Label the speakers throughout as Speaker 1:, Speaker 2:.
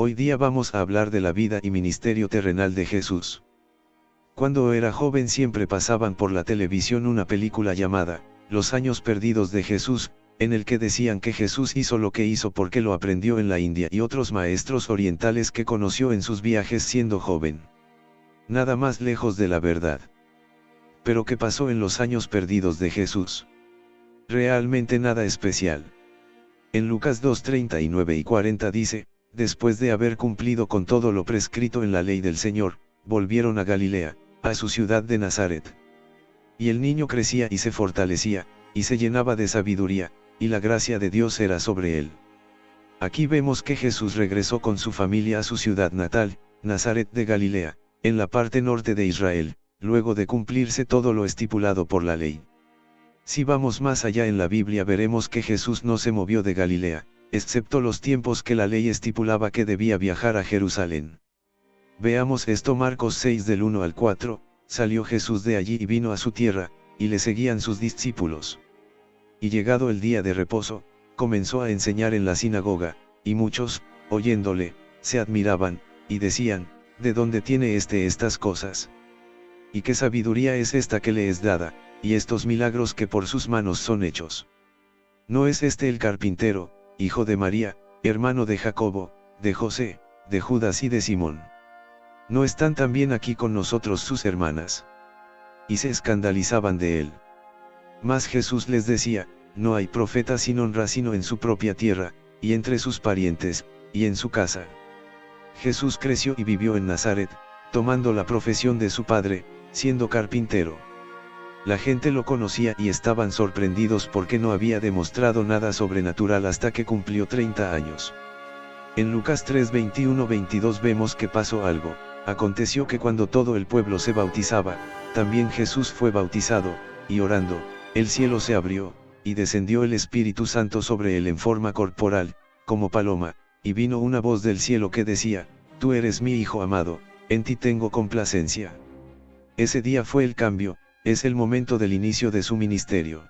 Speaker 1: Hoy día vamos a hablar de la vida y ministerio terrenal de Jesús. Cuando era joven siempre pasaban por la televisión una película llamada, Los años perdidos de Jesús, en el que decían que Jesús hizo lo que hizo porque lo aprendió en la India y otros maestros orientales que conoció en sus viajes siendo joven. Nada más lejos de la verdad. Pero ¿qué pasó en los años perdidos de Jesús? Realmente nada especial. En Lucas 2:39 y 40 dice, después de haber cumplido con todo lo prescrito en la ley del Señor, volvieron a Galilea, a su ciudad de Nazaret. Y el niño crecía y se fortalecía, y se llenaba de sabiduría, y la gracia de Dios era sobre él. Aquí vemos que Jesús regresó con su familia a su ciudad natal, Nazaret de Galilea, en la parte norte de Israel, luego de cumplirse todo lo estipulado por la ley. Si vamos más allá en la Biblia veremos que Jesús no se movió de Galilea, excepto los tiempos que la ley estipulaba que debía viajar a Jerusalén. Veamos esto Marcos 6 del 1 al 4, salió Jesús de allí y vino a su tierra, y le seguían sus discípulos. Y llegado el día de reposo, comenzó a enseñar en la sinagoga, y muchos, oyéndole, se admiraban, y decían, ¿de dónde tiene estas cosas? ¿Y qué sabiduría es esta que le es dada, y estos milagros que por sus manos son hechos? ¿No es este el carpintero, hijo de María, hermano de Jacobo, de José, de Judas y de Simón? ¿No están también aquí con nosotros sus hermanas? Y se escandalizaban de él. Mas Jesús les decía, no hay profeta sin honra sino en su propia tierra, y entre sus parientes, y en su casa. Jesús creció y vivió en Nazaret, tomando la profesión de su padre, siendo carpintero. La gente lo conocía y estaban sorprendidos porque no había demostrado nada sobrenatural hasta que cumplió 30 años. En Lucas 3:21-22 vemos que pasó algo. Aconteció que cuando todo el pueblo se bautizaba, también Jesús fue bautizado, y orando, el cielo se abrió, y descendió el Espíritu Santo sobre él en forma corporal, como paloma, y vino una voz del cielo que decía, Tú eres mi Hijo amado, en ti tengo complacencia. Ese día fue el cambio, es el momento del inicio de su ministerio.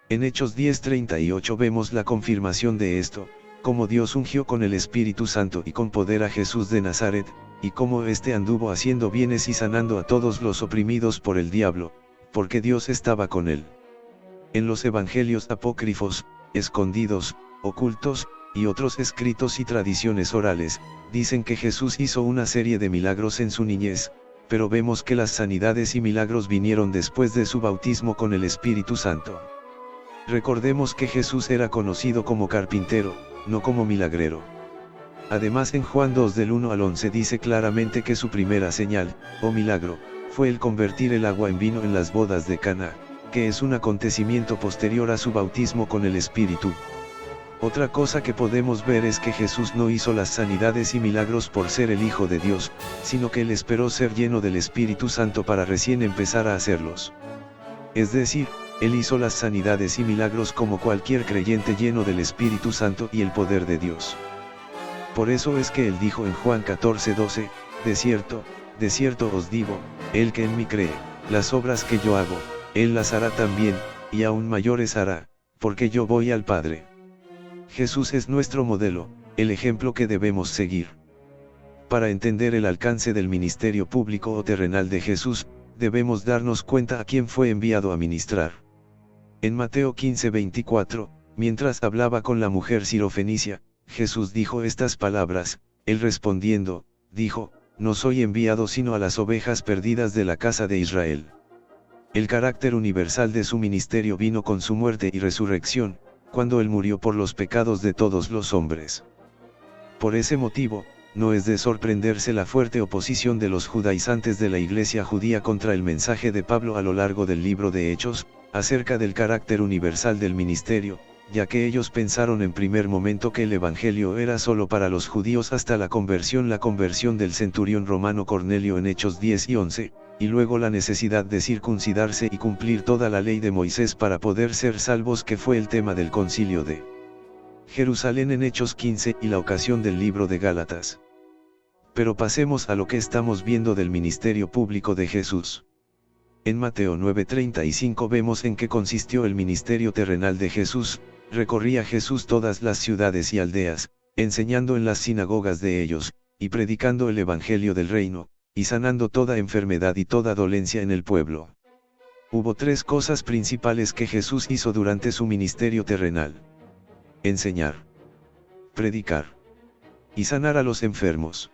Speaker 1: En Hechos 10:38 vemos la confirmación de esto, como Dios ungió con el Espíritu Santo y con poder a Jesús de Nazaret, y cómo éste anduvo haciendo bienes y sanando a todos los oprimidos por el diablo, porque Dios estaba con él. En los evangelios apócrifos, escondidos, ocultos, y otros escritos y tradiciones orales, dicen que Jesús hizo una serie de milagros en su niñez, pero vemos que las sanidades y milagros vinieron después de su bautismo con el Espíritu Santo. Recordemos que Jesús era conocido como carpintero, no como milagrero. Además en Juan 2 del 1 al 11 dice claramente que su primera señal, o milagro, fue el convertir el agua en vino en las bodas de Caná, que es un acontecimiento posterior a su bautismo con el Espíritu. Otra cosa que podemos ver es que Jesús no hizo las sanidades y milagros por ser el Hijo de Dios, sino que él esperó ser lleno del Espíritu Santo para recién empezar a hacerlos. Es decir, él hizo las sanidades y milagros como cualquier creyente lleno del Espíritu Santo y el poder de Dios. Por eso es que él dijo en Juan 14:12, de cierto os digo, el que en mí cree, las obras que yo hago, él las hará también, y aún mayores hará, porque yo voy al Padre. Jesús es nuestro modelo, el ejemplo que debemos seguir. Para entender el alcance del ministerio público o terrenal de Jesús, debemos darnos cuenta a quién fue enviado a ministrar. En Mateo 15:24, mientras hablaba con la mujer sirofenicia, Jesús dijo estas palabras, él respondiendo, dijo, no soy enviado sino a las ovejas perdidas de la casa de Israel. El carácter universal de su ministerio vino con su muerte y resurrección, cuando él murió por los pecados de todos los hombres. Por ese motivo, no es de sorprenderse la fuerte oposición de los judaizantes de la iglesia judía contra el mensaje de Pablo a lo largo del libro de Hechos, acerca del carácter universal del ministerio, ya que ellos pensaron en primer momento que el evangelio era solo para los judíos hasta la conversión del centurión romano Cornelio en Hechos 10 y 11, y luego la necesidad de circuncidarse y cumplir toda la ley de Moisés para poder ser salvos, que fue el tema del concilio de Jerusalén en Hechos 15 y la ocasión del libro de Gálatas. Pero pasemos a lo que estamos viendo del ministerio público de Jesús. En Mateo 9:35 vemos en qué consistió el ministerio terrenal de Jesús. Recorría Jesús todas las ciudades y aldeas, enseñando en las sinagogas de ellos, y predicando el evangelio del reino, y sanando toda enfermedad y toda dolencia en el pueblo. Hubo tres cosas principales que Jesús hizo durante su ministerio terrenal: enseñar, predicar y sanar a los enfermos.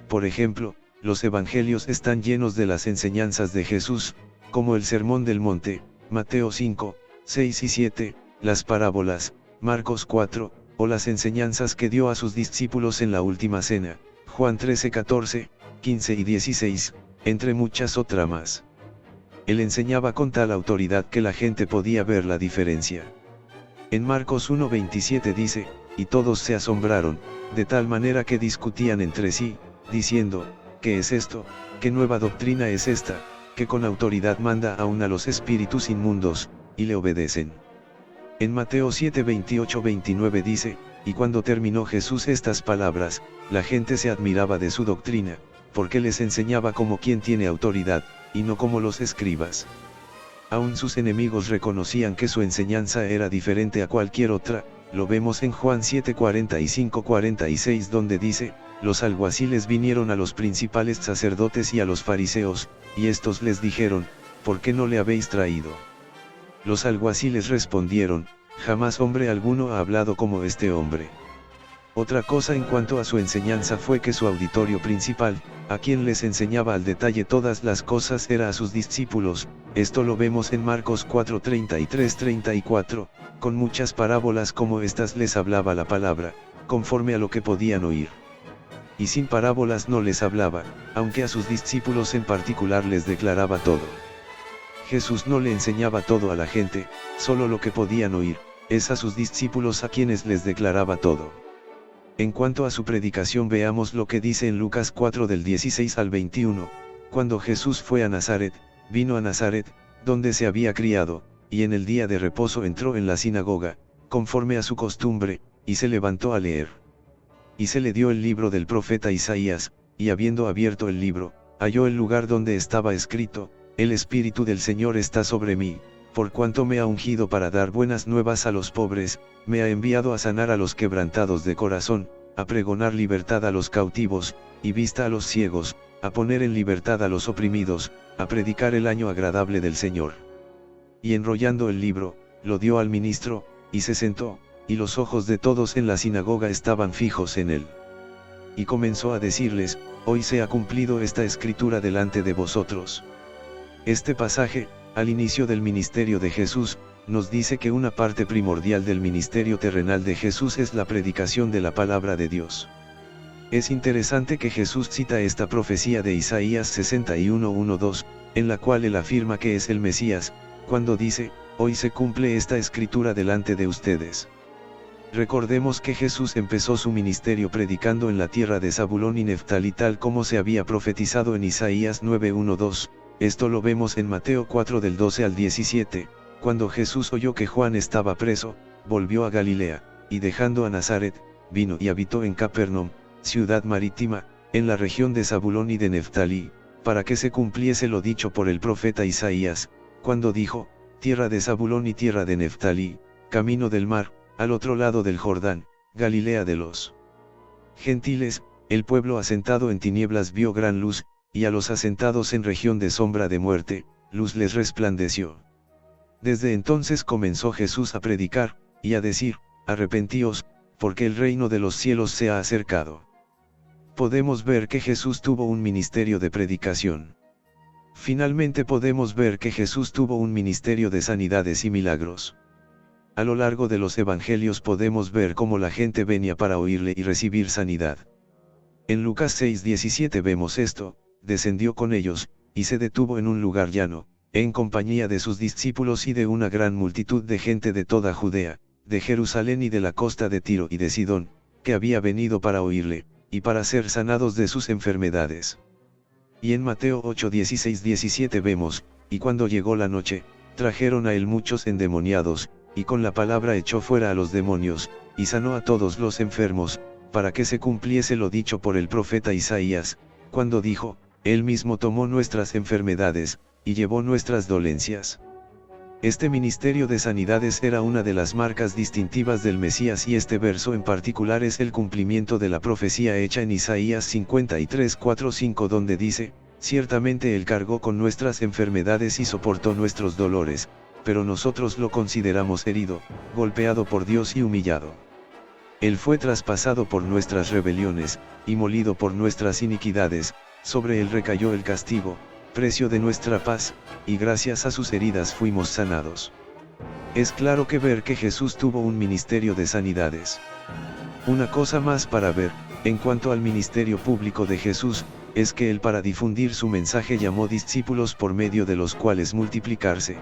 Speaker 1: Por ejemplo, los evangelios están llenos de las enseñanzas de Jesús, como el Sermón del Monte, Mateo 5, 6 y 7, las parábolas, Marcos 4, o las enseñanzas que dio a sus discípulos en la última cena, Juan 13, 14, 15 y 16, entre muchas otras más. Él enseñaba con tal autoridad que la gente podía ver la diferencia. En Marcos 1:27 dice, y todos se asombraron, de tal manera que discutían entre sí, diciendo, ¿qué es esto? ¿Qué nueva doctrina es esta, que con autoridad manda aún a los espíritus inmundos, y le obedecen? En Mateo 7:28-29 dice, y cuando terminó Jesús estas palabras, la gente se admiraba de su doctrina, porque les enseñaba como quien tiene autoridad, y no como los escribas. Aún sus enemigos reconocían que su enseñanza era diferente a cualquier otra. Lo vemos en Juan 7:45-46 donde dice, los alguaciles vinieron a los principales sacerdotes y a los fariseos, y estos les dijeron, ¿por qué no le habéis traído? Los alguaciles respondieron, jamás hombre alguno ha hablado como este hombre. Otra cosa en cuanto a su enseñanza fue que su auditorio principal, a quien les enseñaba al detalle todas las cosas, era a sus discípulos. Esto lo vemos en Marcos 4:33-34, con muchas parábolas como estas les hablaba la palabra, conforme a lo que podían oír. Y sin parábolas no les hablaba, aunque a sus discípulos en particular les declaraba todo. Jesús no le enseñaba todo a la gente, solo lo que podían oír, es a sus discípulos a quienes les declaraba todo. En cuanto a su predicación, veamos lo que dice en Lucas 4 del 16 al 21, cuando Jesús fue a Nazaret, vino a Nazaret, donde se había criado, y en el día de reposo entró en la sinagoga, conforme a su costumbre, y se levantó a leer. Y se le dio el libro del profeta Isaías, y habiendo abierto el libro, halló el lugar donde estaba escrito, el Espíritu del Señor está sobre mí, por cuanto me ha ungido para dar buenas nuevas a los pobres, me ha enviado a sanar a los quebrantados de corazón, a pregonar libertad a los cautivos, y vista a los ciegos, a poner en libertad a los oprimidos, a predicar el año agradable del Señor. Y enrollando el libro, lo dio al ministro, y se sentó, y los ojos de todos en la sinagoga estaban fijos en él. Y comenzó a decirles, hoy se ha cumplido esta escritura delante de vosotros. Este pasaje, al inicio del ministerio de Jesús, nos dice que una parte primordial del ministerio terrenal de Jesús es la predicación de la palabra de Dios. Es interesante que Jesús cita esta profecía de Isaías 61:1-2, en la cual él afirma que es el Mesías, cuando dice, hoy se cumple esta escritura delante de ustedes. Recordemos que Jesús empezó su ministerio predicando en la tierra de Zabulón y Neftalí tal como se había profetizado en Isaías 9:1-2. Esto lo vemos en Mateo 4 del 12 al 17, cuando Jesús oyó que Juan estaba preso, volvió a Galilea, y dejando a Nazaret, vino y habitó en Capernaum, ciudad marítima, en la región de Zabulón y de Neftalí, para que se cumpliese lo dicho por el profeta Isaías, cuando dijo, tierra de Zabulón y tierra de Neftalí, camino del mar, al otro lado del Jordán, Galilea de los gentiles, el pueblo asentado en tinieblas vio gran luz, y a los asentados en región de sombra de muerte, luz les resplandeció. Desde entonces comenzó Jesús a predicar, y a decir, arrepentíos, porque el reino de los cielos se ha acercado. Podemos ver que Jesús tuvo un ministerio de predicación. Finalmente podemos ver que Jesús tuvo un ministerio de sanidades y milagros. A lo largo de los evangelios podemos ver cómo la gente venía para oírle y recibir sanidad. En Lucas 6:17 vemos esto, descendió con ellos, y se detuvo en un lugar llano, en compañía de sus discípulos y de una gran multitud de gente de toda Judea, de Jerusalén y de la costa de Tiro y de Sidón, que había venido para oírle, y para ser sanados de sus enfermedades. Y en Mateo 8:16-17 vemos, y cuando llegó la noche, trajeron a él muchos endemoniados, y con la palabra echó fuera a los demonios, y sanó a todos los enfermos, para que se cumpliese lo dicho por el profeta Isaías, cuando dijo, él mismo tomó nuestras enfermedades, y llevó nuestras dolencias. Este ministerio de sanidades era una de las marcas distintivas del Mesías y este verso en particular es el cumplimiento de la profecía hecha en Isaías 53:4-5 donde dice, ciertamente Él cargó con nuestras enfermedades y soportó nuestros dolores, pero nosotros lo consideramos herido, golpeado por Dios y humillado. Él fue traspasado por nuestras rebeliones, y molido por nuestras iniquidades, sobre Él recayó el castigo, precio de nuestra paz, y gracias a sus heridas fuimos sanados. Es claro que ver que Jesús tuvo un ministerio de sanidades. Una cosa más para ver, en cuanto al ministerio público de Jesús, es que Él para difundir su mensaje llamó discípulos por medio de los cuales multiplicarse.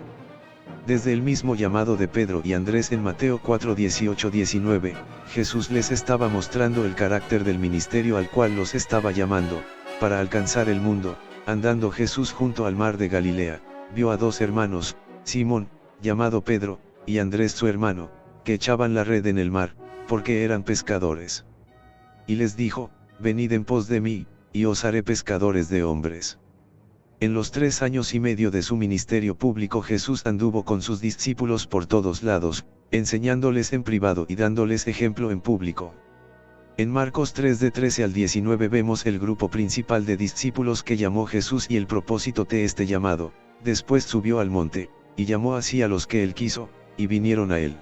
Speaker 1: Desde el mismo llamado de Pedro y Andrés en Mateo 4:18-19, Jesús les estaba mostrando el carácter del ministerio al cual los estaba llamando, para alcanzar el mundo. Andando Jesús junto al mar de Galilea, vio a dos hermanos, Simón, llamado Pedro, y Andrés su hermano, que echaban la red en el mar, porque eran pescadores. Y les dijo, venid en pos de mí, y os haré pescadores de hombres. En los 3 años y medio de su ministerio público Jesús anduvo con sus discípulos por todos lados, enseñándoles en privado y dándoles ejemplo en público. En Marcos 3 de 13 al 19 vemos el grupo principal de discípulos que llamó Jesús y el propósito de este llamado. Después subió al monte, y llamó así a los que él quiso, y vinieron a él.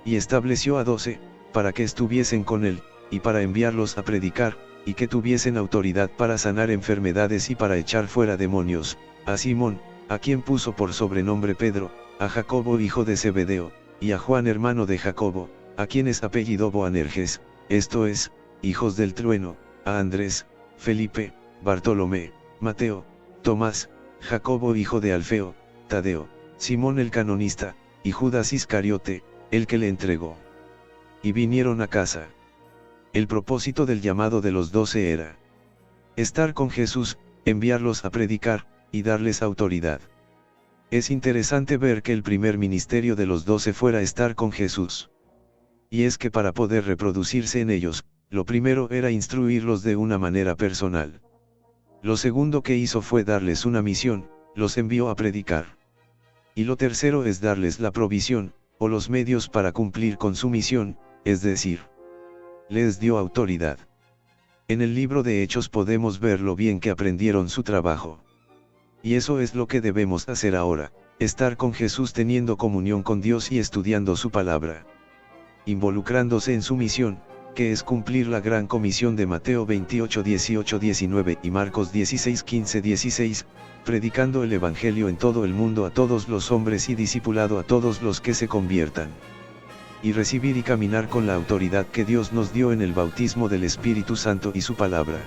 Speaker 1: Y estableció a 12, para que estuviesen con él, y para enviarlos a predicar, y que tuviesen autoridad para sanar enfermedades y para echar fuera demonios, a Simón, a quien puso por sobrenombre Pedro, a Jacobo hijo de Zebedeo, y a Juan hermano de Jacobo, a quienes apellidó Boanerges, esto es, hijos del trueno, a Andrés, Felipe, Bartolomé, Mateo, Tomás, Jacobo hijo de Alfeo, Tadeo, Simón el canonista, y Judas Iscariote, el que le entregó. Y vinieron a casa. El propósito del llamado de los 12 era estar con Jesús, enviarlos a predicar, y darles autoridad. Es interesante ver que el primer ministerio de los 12 fuera estar con Jesús. Y es que para poder reproducirse en ellos, lo primero era instruirlos de una manera personal. Lo segundo que hizo fue darles una misión, los envió a predicar. Y lo tercero es darles la provisión, o los medios para cumplir con su misión, es decir, les dio autoridad. En el libro de Hechos podemos ver lo bien que aprendieron su trabajo. Y eso es lo que debemos hacer ahora, estar con Jesús teniendo comunión con Dios y estudiando su palabra. Involucrándose en su misión, que es cumplir la gran comisión de Mateo 28:18-19 y Marcos 16:15-16, predicando el Evangelio en todo el mundo a todos los hombres y discipulado a todos los que se conviertan. Y recibir y caminar con la autoridad que Dios nos dio en el bautismo del Espíritu Santo y su palabra.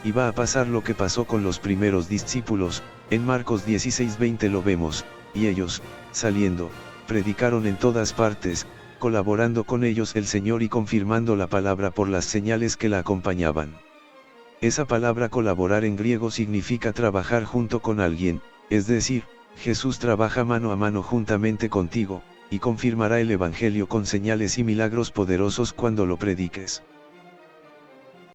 Speaker 1: Y va a pasar lo que pasó con los primeros discípulos, en Marcos 16:20 lo vemos, y ellos, saliendo, predicaron en todas partes, colaborando con ellos el Señor y confirmando la palabra por las señales que la acompañaban. Esa palabra colaborar en griego significa trabajar junto con alguien, es decir, Jesús trabaja mano a mano juntamente contigo, y confirmará el Evangelio con señales y milagros poderosos cuando lo prediques.